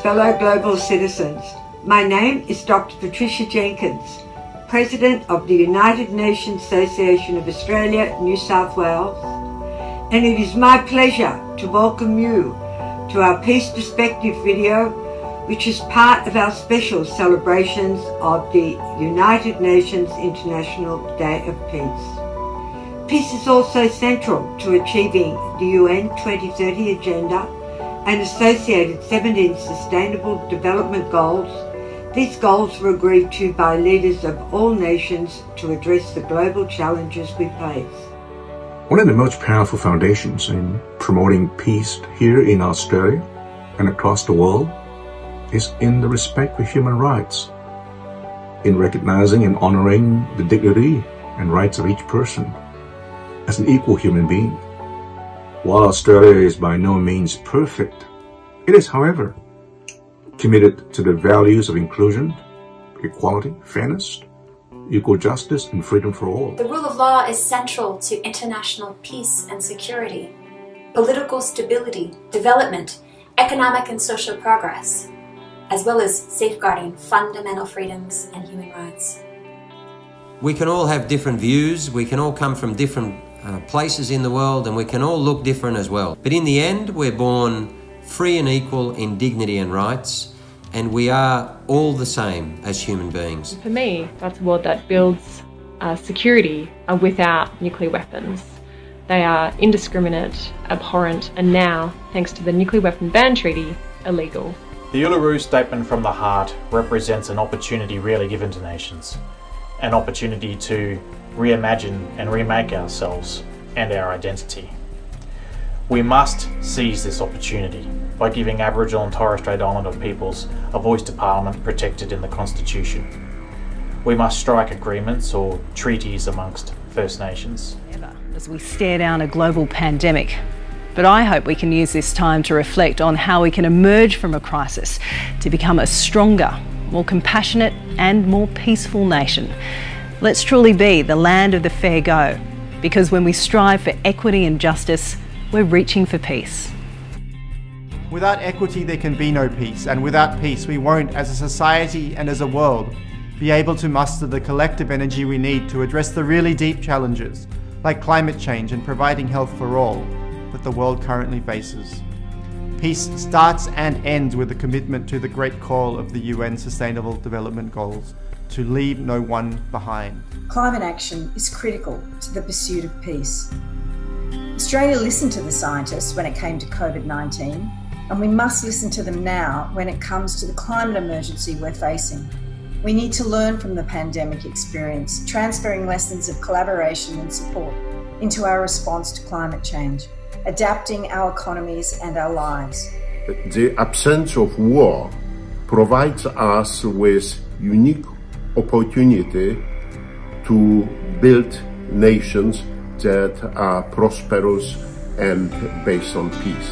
fellow global citizens. My name is Dr Patricia Jenkings, President of the United Nations Association of Australia, New South Wales, and it is my pleasure to welcome you to our Peace Perspective video, which is part of our special celebrations of the United Nations International Day of Peace. Peace is also central to achieving the UN 2030 Agenda and associated 17 Sustainable Development Goals. These goals were agreed to by leaders of all nations to address the global challenges we face. One of the most powerful foundations in promoting peace here in Australia and across the world is in the respect for human rights, in recognizing and honoring the dignity and rights of each person as an equal human being. While Australia is by no means perfect, it is, however, committed to the values of inclusion, equality, fairness, equal justice, and freedom for all. The rule of law is central to international peace and security, political stability, development, economic and social progress, as well as safeguarding fundamental freedoms and human rights. We can all have different views, we can all come from different places in the world, and we can all look different as well. But in the end, we're born free and equal in dignity and rights, and we are all the same as human beings. For me, that's a world that builds security without nuclear weapons. They are indiscriminate, abhorrent, and now, thanks to the Nuclear Weapon Ban Treaty, illegal. The Uluru Statement from the Heart represents an opportunity rarely given to nations, an opportunity to reimagine and remake ourselves and our identity. We must seize this opportunity by giving Aboriginal and Torres Strait Islander peoples a voice to Parliament protected in the Constitution. We must strike agreements or treaties amongst First Nations. As we stare down a global pandemic, but I hope we can use this time to reflect on how we can emerge from a crisis to become a stronger, more compassionate and more peaceful nation. Let's truly be the land of the fair go, because when we strive for equity and justice, we're reaching for peace. Without equity, there can be no peace, and without peace, we won't, as a society and as a world, be able to muster the collective energy we need to address the really deep challenges, like climate change and providing health for all, that the world currently faces. Peace starts and ends with a commitment to the great call of the UN Sustainable Development Goals, to leave no one behind. Climate action is critical to the pursuit of peace. Australia listened to the scientists when it came to COVID-19, and we must listen to them now when it comes to the climate emergency we're facing. We need to learn from the pandemic experience, transferring lessons of collaboration and support into our response to climate change, adapting our economies and our lives. The absence of war provides us with unique opportunity to build nations that are prosperous and based on peace.